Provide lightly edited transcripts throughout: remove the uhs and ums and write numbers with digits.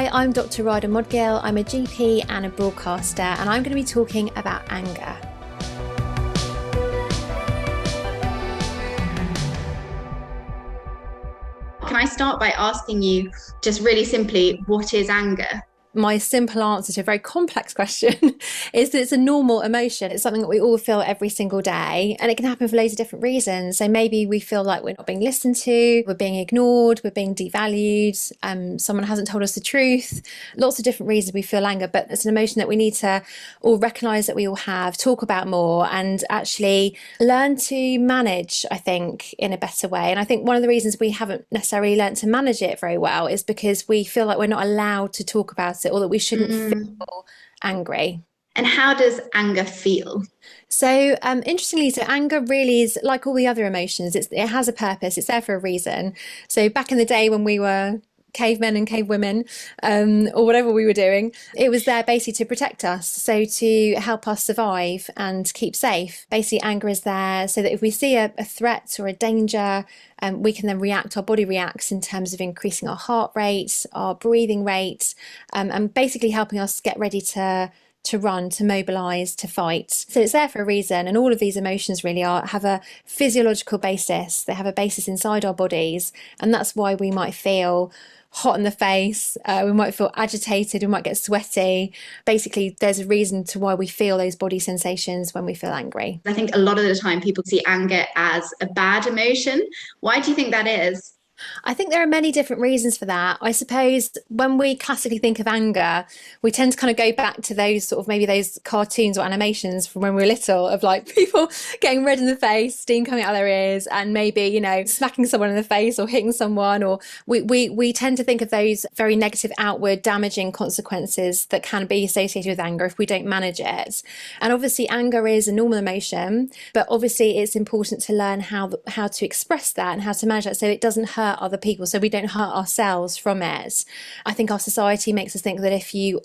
Hi, I'm Dr. Radha Modgill. I'm a GP and a broadcaster, and I'm going to be talking about anger. Can I start by asking you just really simply, what is anger? My simple answer to a very complex question is that it's a normal emotion. It's something that we all feel every single day, and it can happen for loads of different reasons. So maybe we feel like we're not being listened to, we're being ignored, we're being devalued, someone hasn't told us the truth. Lots of different reasons we feel anger, but it's an emotion that we need to all recognise that we all have, talk about more, and actually learn to manage, I think, in a better way. And I think one of the reasons we haven't necessarily learned to manage it very well is because we feel like we're not allowed to talk about it, or that we shouldn't feel angry. And how does anger feel? So, interestingly, anger really is like all the other emotions. It has a purpose. It's there for a reason. So back in the day when we were cavemen and cavewomen, or whatever we were doing, it was there basically to protect us, so to help us survive and keep safe. Basically, anger is there so that if we see a threat or a danger, we can then react. Our body reacts in terms of increasing our heart rate, our breathing rate, and basically helping us get ready to run, to mobilize, to fight. So it's there for a reason. And all of these emotions really have a physiological basis. They have a basis inside our bodies. And that's why we might feel hot in the face, we might feel agitated, we might get sweaty. Basically, there's a reason to why we feel those body sensations when we feel angry. I think a lot of the time people see anger as a bad emotion. Why do you think that is? I think there are many different reasons for that. I suppose when we classically think of anger, we tend to kind of go back to those sort of maybe those cartoons or animations from when we were little, of like people getting red in the face, steam coming out of their ears, and maybe, you know, smacking someone in the face or hitting someone. Or we tend to think of those very negative, outward, damaging consequences that can be associated with anger if we don't manage it. And obviously anger is a normal emotion, but obviously it's important to learn how to express that and how to manage that so it doesn't hurt other people, so we don't hurt ourselves from it. I think our society makes us think that if you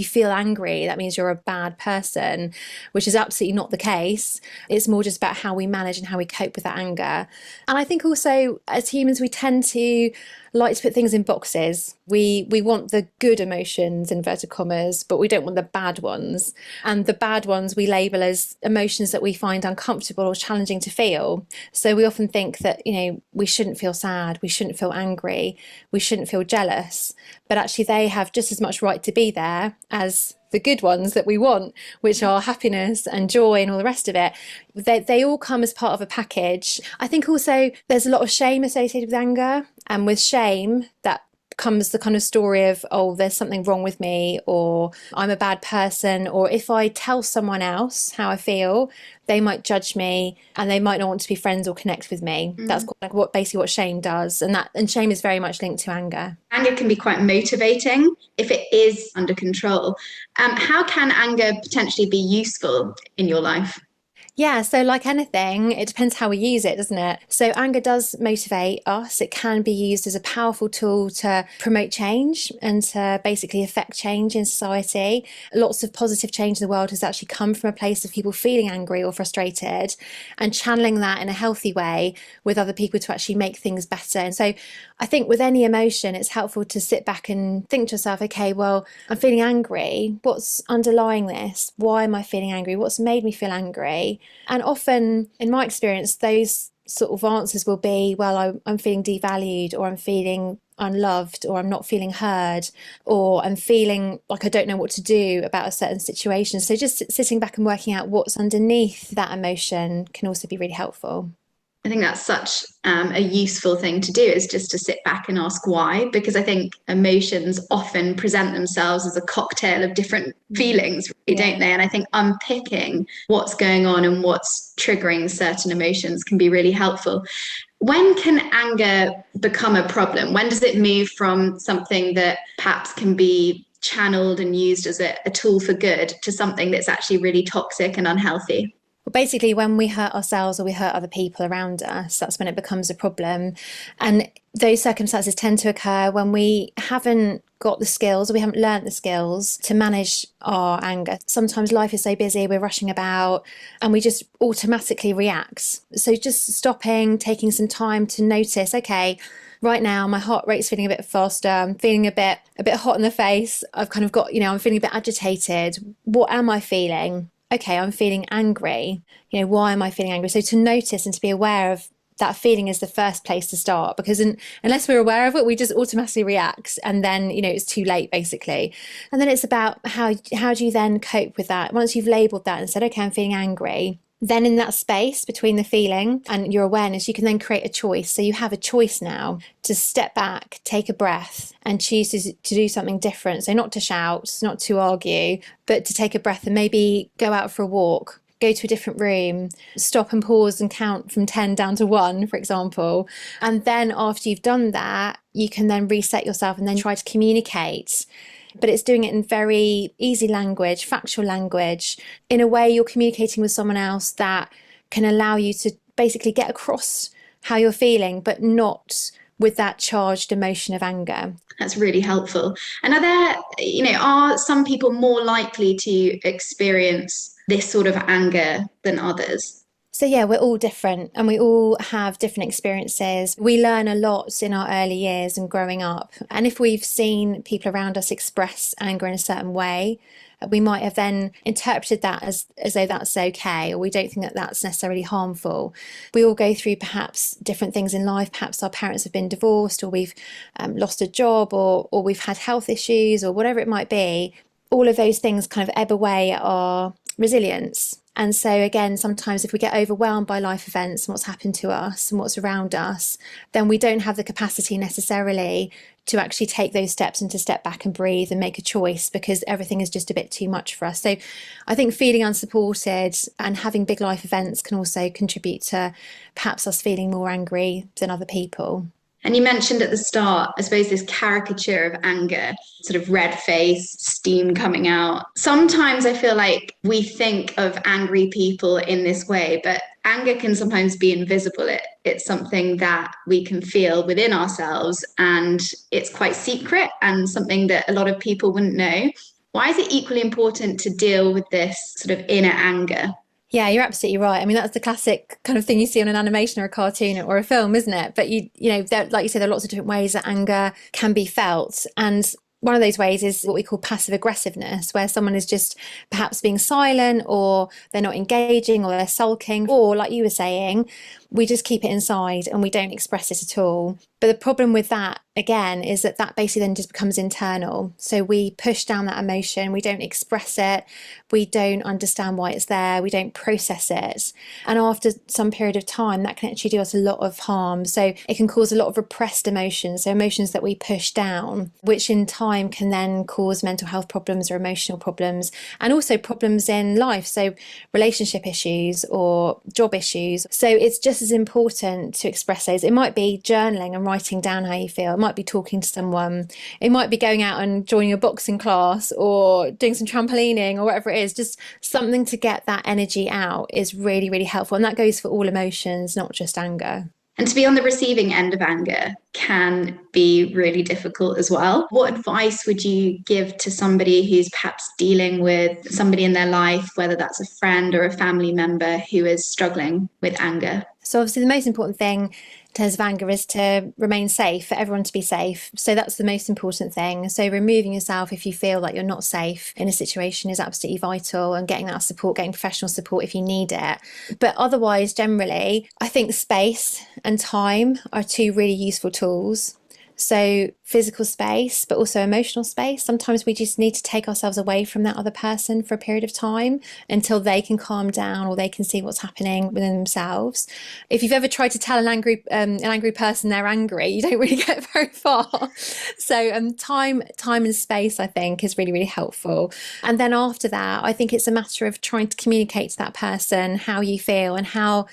feel angry, that means you're a bad person, which is absolutely not the case. It's more just about how we manage and how we cope with that anger. And I think also as humans, we tend to like to put things in boxes. We want the good emotions, inverted commas, but we don't want the bad ones. And the bad ones we label as emotions that we find uncomfortable or challenging to feel. So we often think that, you know, we shouldn't feel sad, we shouldn't feel angry, we shouldn't feel jealous. But actually they have just as much right to be there as the good ones that we want, which are happiness and joy and all the rest of it. They all come as part of a package. I think also there's a lot of shame associated with anger, and with shame that comes the kind of story of, oh, there's something wrong with me, or I'm a bad person, or if I tell someone else how I feel, they might judge me and they might not want to be friends or connect with me. That's like basically what shame does, and shame is very much linked to anger. Anger can be quite motivating if it is under control. How can anger potentially be useful in your life? Yeah, so like anything, it depends how we use it, doesn't it? So anger does motivate us. It can be used as a powerful tool to promote change and to basically affect change in society. Lots of positive change in the world has actually come from a place of people feeling angry or frustrated and channeling that in a healthy way with other people to actually make things better. And so I think with any emotion, it's helpful to sit back and think to yourself, okay, well, I'm feeling angry. What's underlying this? Why am I feeling angry? What's made me feel angry? And often, in my experience, those sort of answers will be, well, I'm feeling devalued, or I'm feeling unloved, or I'm not feeling heard, or I'm feeling like I don't know what to do about a certain situation. So just sitting back and working out what's underneath that emotion can also be really helpful. I think that's such a useful thing to do, is just to sit back and ask why, because I think emotions often present themselves as a cocktail of different feelings, really, don't they? And I think unpicking what's going on and what's triggering certain emotions can be really helpful. When can anger become a problem? When does it move from something that perhaps can be channeled and used as a tool for good to something that's actually really toxic and unhealthy? Well, basically, when we hurt ourselves or we hurt other people around us, that's when it becomes a problem. And those circumstances tend to occur when we haven't got the skills, or we haven't learnt the skills to manage our anger. Sometimes life is so busy, we're rushing about, and we just automatically react. So just stopping, taking some time to notice, okay, right now my heart rate's feeling a bit faster, I'm feeling a bit hot in the face, I've kind of got, I'm feeling a bit agitated. What am I feeling? Okay, I'm feeling angry. Why am I feeling angry? So to notice and to be aware of that feeling is the first place to start, because unless we're aware of it, we just automatically react, and then it's too late basically. And then it's about how do you then cope with that once you've labeled that and said, okay, I'm feeling angry. Then in that space between the feeling and your awareness, you can then create a choice. So you have a choice now to step back, take a breath, and choose to do something different. So not to shout, not to argue, but to take a breath and maybe go out for a walk, go to a different room, stop and pause and count from 10 down to 1, for example. And then after you've done that, you can then reset yourself and then try to communicate. But it's doing it in very easy language, factual language, in a way you're communicating with someone else that can allow you to basically get across how you're feeling, but not with that charged emotion of anger. That's really helpful. And are some people more likely to experience this sort of anger than others? So yeah, we're all different and we all have different experiences. We learn a lot in our early years and growing up. And if we've seen people around us express anger in a certain way, we might have then interpreted that as though that's okay, or we don't think that that's necessarily harmful. We all go through perhaps different things in life. Perhaps our parents have been divorced, or we've lost a job, or we've had health issues, or whatever it might be. All of those things kind of ebb away our resilience. And so again, sometimes if we get overwhelmed by life events and what's happened to us and what's around us, then we don't have the capacity necessarily to actually take those steps and to step back and breathe and make a choice, because everything is just a bit too much for us. So I think feeling unsupported and having big life events can also contribute to perhaps us feeling more angry than other people. And you mentioned at the start, I suppose, this caricature of anger, sort of red face, steam coming out. Sometimes I feel like we think of angry people in this way, but anger can sometimes be invisible. It's something that we can feel within ourselves, and it's quite secret and something that a lot of people wouldn't know. Why is it equally important to deal with this sort of inner anger? Yeah, you're absolutely right. I mean, that's the classic kind of thing you see on an animation or a cartoon or a film, isn't it? But like you say, there are lots of different ways that anger can be felt. And one of those ways is what we call passive aggressiveness, where someone is just perhaps being silent, or they're not engaging, or they're sulking, or like you were saying, we just keep it inside and we don't express it at all. But the problem with that, again, is that basically then just becomes internal. So we push down that emotion, we don't express it, we don't understand why it's there, we don't process it. And after some period of time, that can actually do us a lot of harm. So it can cause a lot of repressed emotions, so emotions that we push down, which in time can then cause mental health problems or emotional problems, and also problems in life. So relationship issues or job issues. So it's just as important to express those. It might be journaling and writing down how you feel. It might be talking to someone. It might be going out and joining a boxing class or doing some trampolining or whatever it is. Just something to get that energy out is really, really helpful. And that goes for all emotions, not just anger. And to be on the receiving end of anger can be really difficult as well. What advice would you give to somebody who's perhaps dealing with somebody in their life, whether that's a friend or a family member who is struggling with anger? So obviously the most important thing in terms of anger is to remain safe, for everyone to be safe. So that's the most important thing. So removing yourself if you feel like you're not safe in a situation is absolutely vital, and getting that support, getting professional support if you need it. But otherwise, generally, I think space and time are two really useful tools. So physical space, but also emotional space. Sometimes we just need to take ourselves away from that other person for a period of time until they can calm down or they can see what's happening within themselves. If you've ever tried to tell an angry person they're angry, you don't really get very far. So time and space, I think, is really, really helpful. And then after that, I think it's a matter of trying to communicate to that person how you feel and how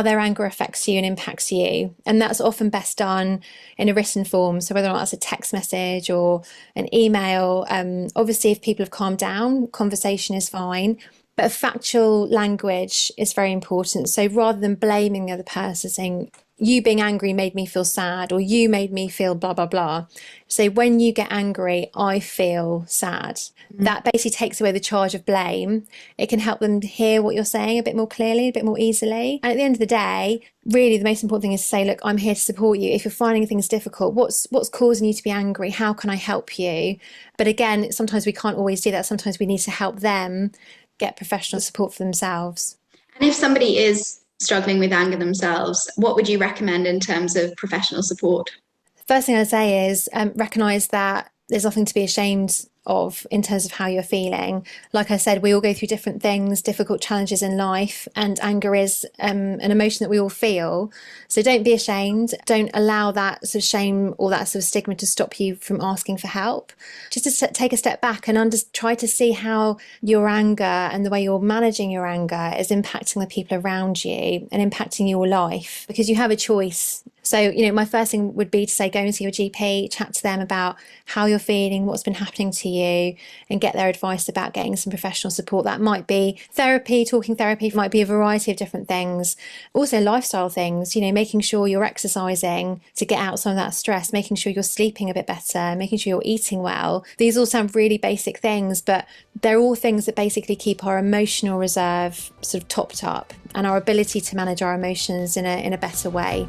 their anger affects you and impacts you. And that's often best done in a written form. So whether or not that's a text message or an email, obviously if people have calmed down, conversation is fine. But factual language is very important. So rather than blaming the other person, saying, you being angry made me feel sad, or you made me feel blah, blah, blah. So when you get angry, I feel sad. That basically takes away the charge of blame. It can help them hear what you're saying a bit more clearly, a bit more easily. And at the end of the day, really the most important thing is to say, look, I'm here to support you. If you're finding things difficult, what's causing you to be angry? How can I help you? But again, sometimes we can't always do that. Sometimes we need to help them get professional support for themselves. And if somebody is struggling with anger themselves, what would you recommend in terms of professional support? First thing I'd say is recognise that there's nothing to be ashamed of in terms of how you're feeling. Like I said, we all go through different things, difficult challenges in life, and anger is an emotion that we all feel. So don't be ashamed. Don't allow that sort of shame or that sort of stigma to stop you from asking for help. Just to take a step back and try to see how your anger and the way you're managing your anger is impacting the people around you and impacting your life, because you have a choice. So, my first thing would be to say, go and see your GP, chat to them about how you're feeling, what's been happening to you, and get their advice about getting some professional support. That might be therapy, talking therapy, might be a variety of different things. Also lifestyle things, making sure you're exercising to get out some of that stress, making sure you're sleeping a bit better, making sure you're eating well. These all sound really basic things, but they're all things that basically keep our emotional reserve sort of topped up and our ability to manage our emotions in a better way.